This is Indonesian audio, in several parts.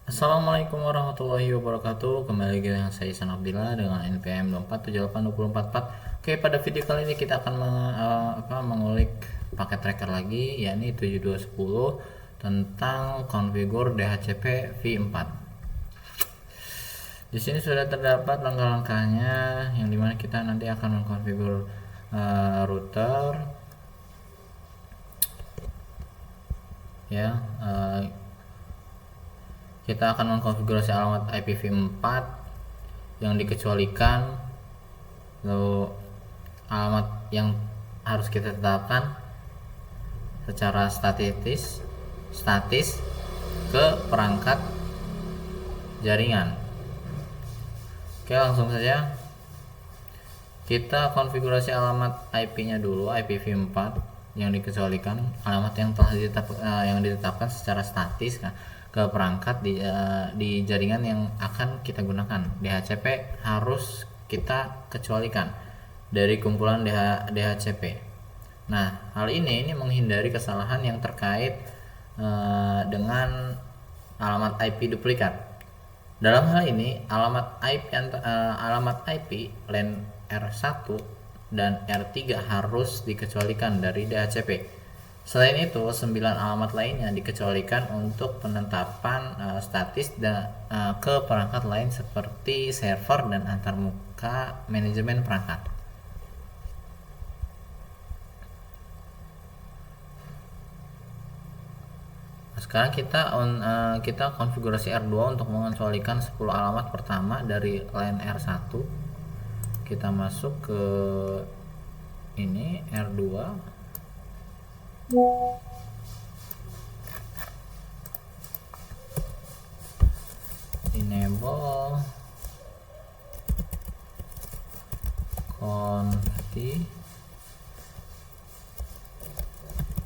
Assalamualaikum warahmatullahi wabarakatuh. Kembali lagi dengan saya Ihsan Abdillah dengan NPM 24782044. Oke, pada video kali ini kita akan mengulik paket tracker lagi, yakni 7210 tentang konfigur DHCP V4. Di sini sudah terdapat langkah-langkahnya, yang dimana kita nanti akan mengkonfigur router, ya. Kita akan mengkonfigurasi alamat IPv4 yang dikecualikan, lalu alamat yang harus kita tetapkan secara statis ke perangkat jaringan. Oke, langsung saja kita konfigurasi alamat IP-nya dulu, IPv4 yang dikecualikan, alamat yang telah ditetapkan secara statis ke perangkat di jaringan yang akan kita gunakan. DHCP harus kita kecualikan dari kumpulan DHCP. Nah, hal ini menghindari kesalahan yang terkait dengan alamat IP duplikat. Dalam hal ini, alamat IP LAN R1 dan R3 harus dikecualikan dari DHCP. Selain itu, 9 alamat lainnya dikecualikan untuk penetapan statis ke perangkat lain seperti server dan antarmuka manajemen perangkat. Nah, sekarang kita konfigurasi R2 untuk mengecualikan 10 alamat pertama dari LAN R1. Kita masuk ke ini R2. Enable confi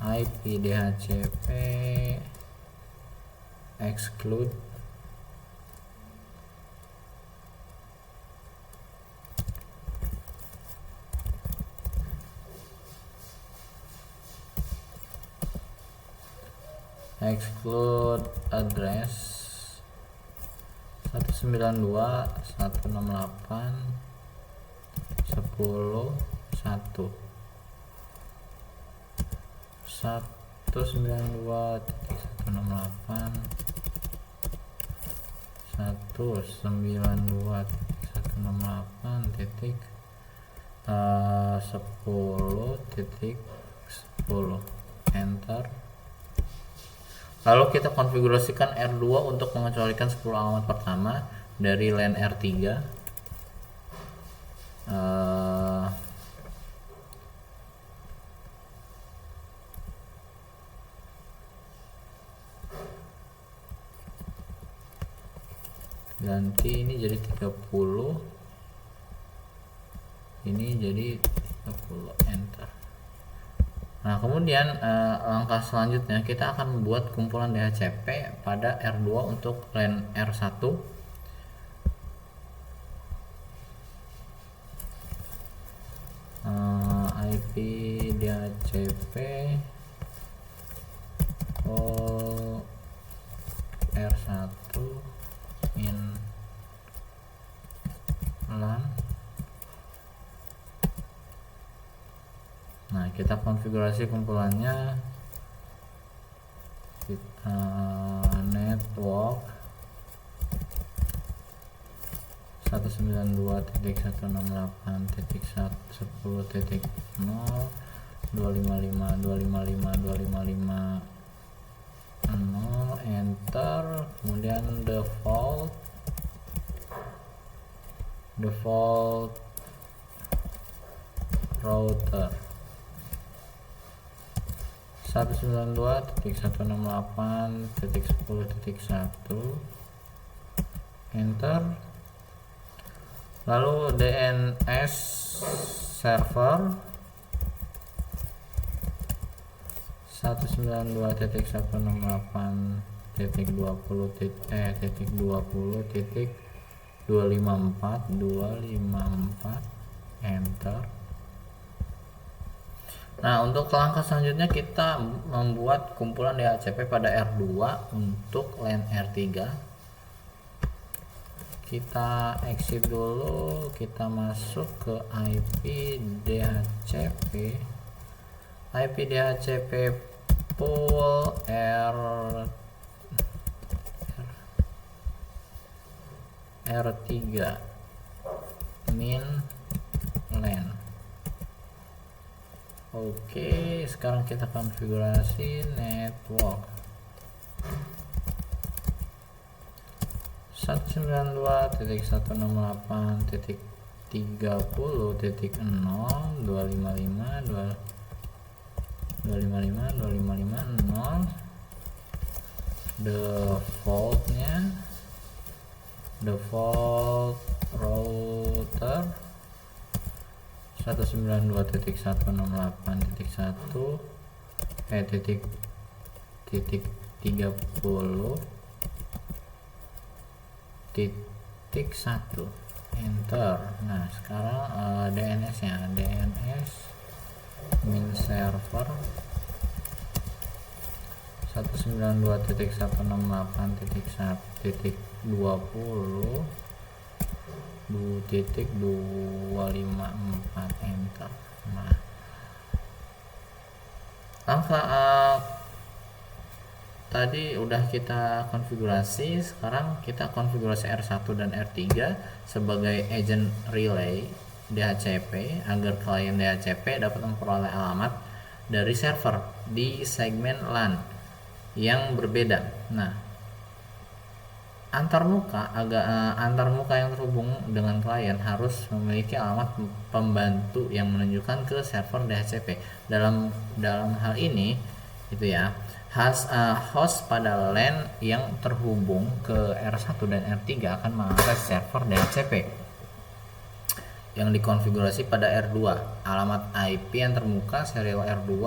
IP DHCP exclude address 192.168.10.1 192.168.10.10 enter. Lalu kita konfigurasikan R2 untuk mengecualikan 10 alamat pertama dari LAN R3. Ganti ini jadi 30, ini jadi 30, enter. Nah, kemudian langkah selanjutnya kita akan membuat kumpulan DHCP pada R2 untuk LAN R1. IP DHCP R1 in LAN. Nah, kita konfigurasi kumpulannya, network 192.168.10.255.255.255.0 enter. Kemudian default router 192.168.10.1 enter. Lalu DNS server 192.168.20.254.254 enter. Nah, untuk langkah selanjutnya kita membuat kumpulan DHCP pada R2 untuk LAN R3. kita exit dulu, kita masuk ke IP DHCP pool R3 min LAN. Oke, sekarang kita konfigurasi network 192.168.30.255.255.255.0 default router 192.168.30.1 enter. Nah sekarang DNS nya DNS min server 192.168.20.254 enter. Nah langkah tadi udah kita konfigurasi, sekarang kita konfigurasi R1 dan R3 sebagai agent relay DHCP agar klien DHCP dapat memperoleh alamat dari server di segmen LAN yang berbeda. Nah, antarmuka yang terhubung dengan klien harus memiliki alamat pembantu yang menunjukkan ke server DHCP. Dalam hal ini itu ya, host pada LAN yang terhubung ke R1 dan R3 akan mengakses server DHCP yang dikonfigurasi pada R2. Alamat IP yang termuka serial R2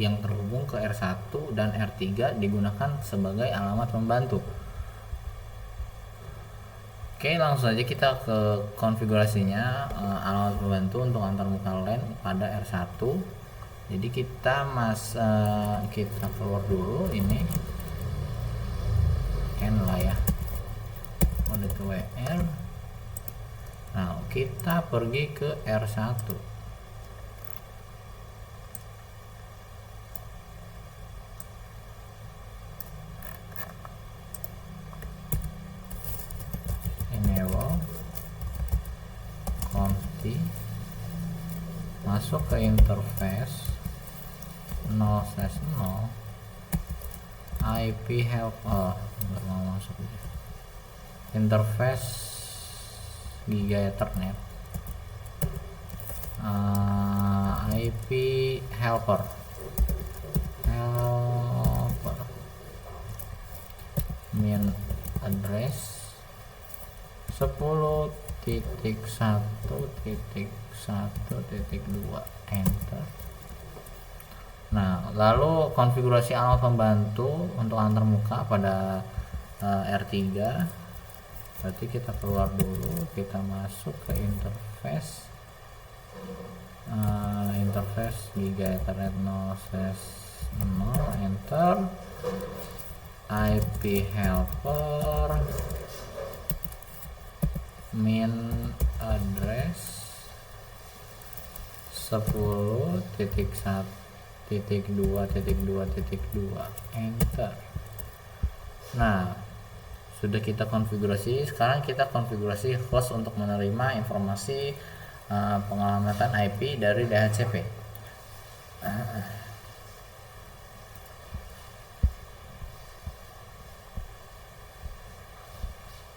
yang terhubung ke R1 dan R3 digunakan sebagai alamat pembantu. Oke, langsung saja kita ke konfigurasinya. Alamat pembantu untuk antarmuka LAN pada R1. Jadi kita keluar dulu ini N lah ya, mode WR. Nah kita pergi ke R1. Enable confi, masuk ke interface 0/0 IP helper, nggak mau masuk interface Giga Ethernet, IP helper min address 10.1.1.2 enter. Nah lalu konfigurasi alamat pembantu untuk antarmuka pada R3. Berarti kita keluar dulu, kita masuk ke interface Giga Ethernet 0/0 enter. IP helper min address 10.1.2.2 enter. Nah sudah kita konfigurasi, sekarang kita konfigurasi host untuk menerima informasi pengalamatan IP dari DHCP.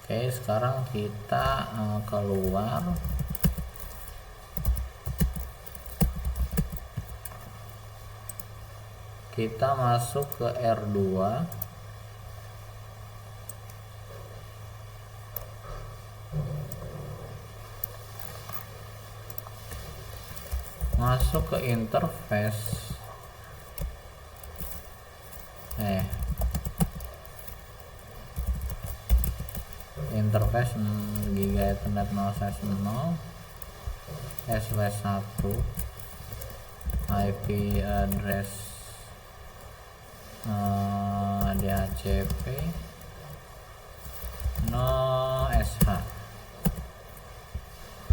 Oke, sekarang kita keluar. Kita masuk ke R2. Masuk ke interface interface Giga Ethernet 0/0 /1 IP address DHCP no SH.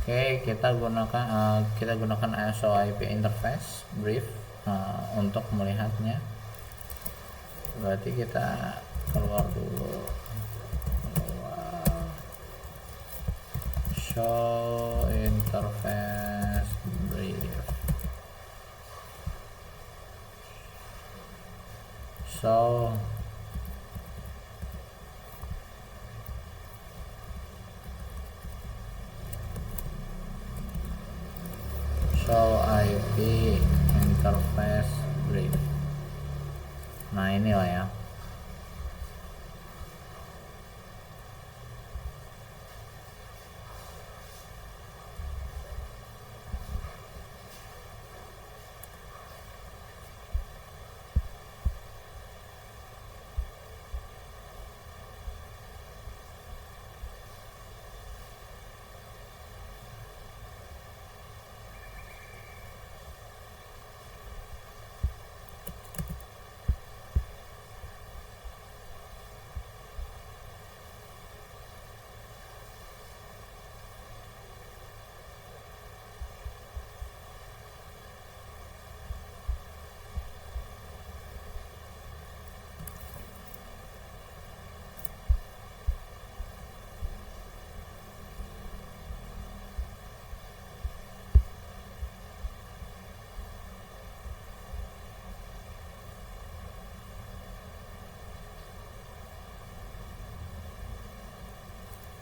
Oke, kita gunakan ISO IP interface brief untuk melihatnya. Berarti kita keluar dulu, show interface brief. So IP interface brief. Nah, inilah ya.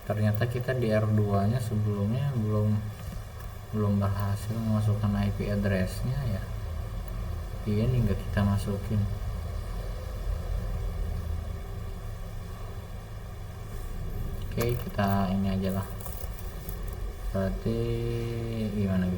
Ternyata kita di R2 nya sebelumnya belum berhasil memasukkan IP address-nya ya. Ini enggak kita masukin. Oke, kita ini aja lah. Berarti gimana.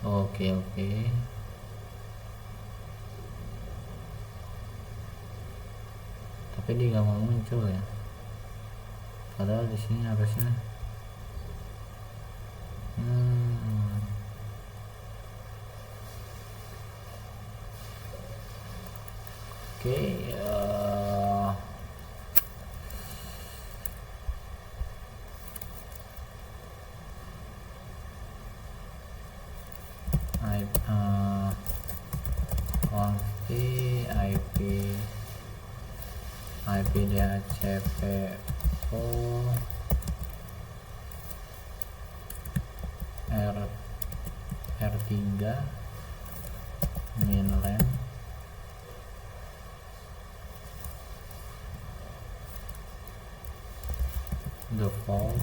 Oke. Tapi dia nggak mau muncul ya. Padahal di sini harusnya. Oke. IP DHCP R3 mainland default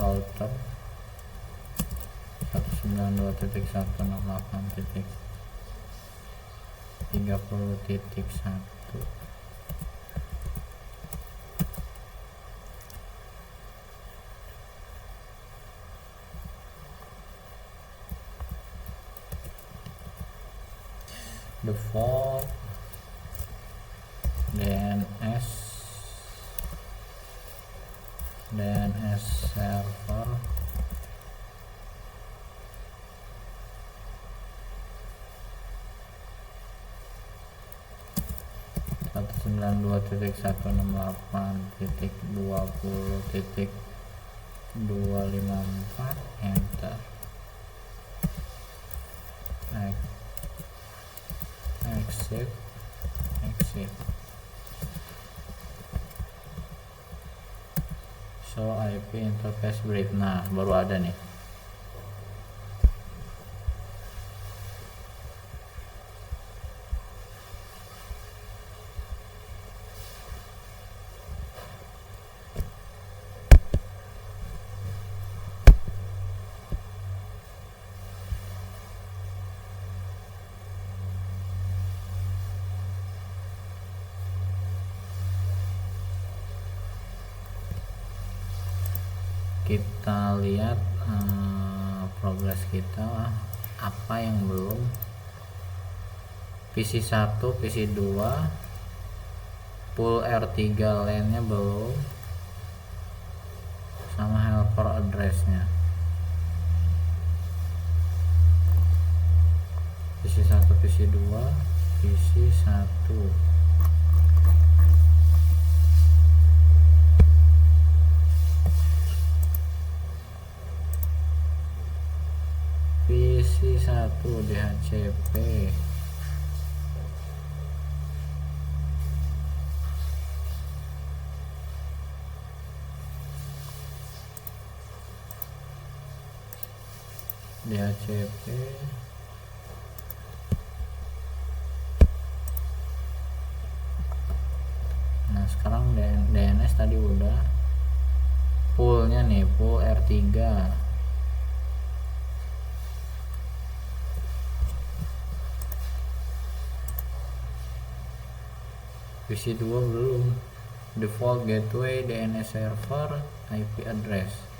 router 192.168.30.1 default DNS server 192.168.20.254 enter. Exit. So IP interface brief. Nah, baru ada nih. Kita lihat progres kita apa yang belum PC1, PC2, pool R3 LAN-nya belum, sama helper address-nya. PC1, PC2, PC1. PC1 DHCP. DHCP. Nah sekarang DNS tadi udah. Poolnya nih, pool R3. PC2 belum. Default gateway, DNS server, IP address.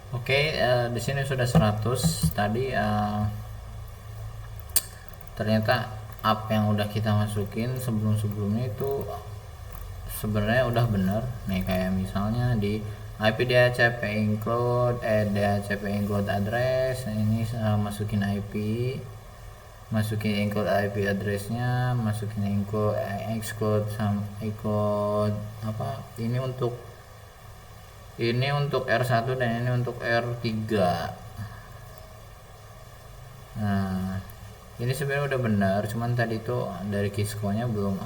Oke, di sini sudah 100. Tadi ternyata app yang udah kita masukin sebelum-sebelumnya itu sebenarnya udah bener nih, kayak misalnya di IP DHCP include DHCP include address. Ini masukin include IP addressnya, masukin exclude apa, ini untuk R1 dan ini untuk R3. Nah ini sebenarnya udah benar, cuman tadi tuh dari Kisco-nya belum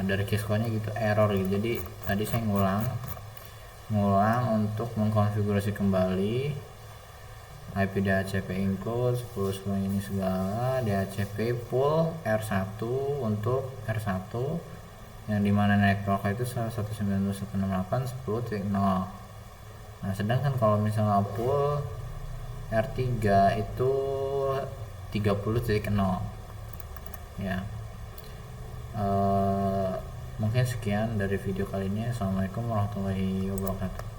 dari Kisco-nya gitu error gitu. Jadi tadi saya ngulang untuk mengkonfigurasi kembali IP DHCP include 10 ini segala, DHCP pool R1 untuk R1 yang dimana network itu 192.168.10.0. Nah sedangkan kalau misalnya pool R3 itu 30.0 ya. Mungkin sekian dari video kali ini. Assalamualaikum warahmatullahi wabarakatuh.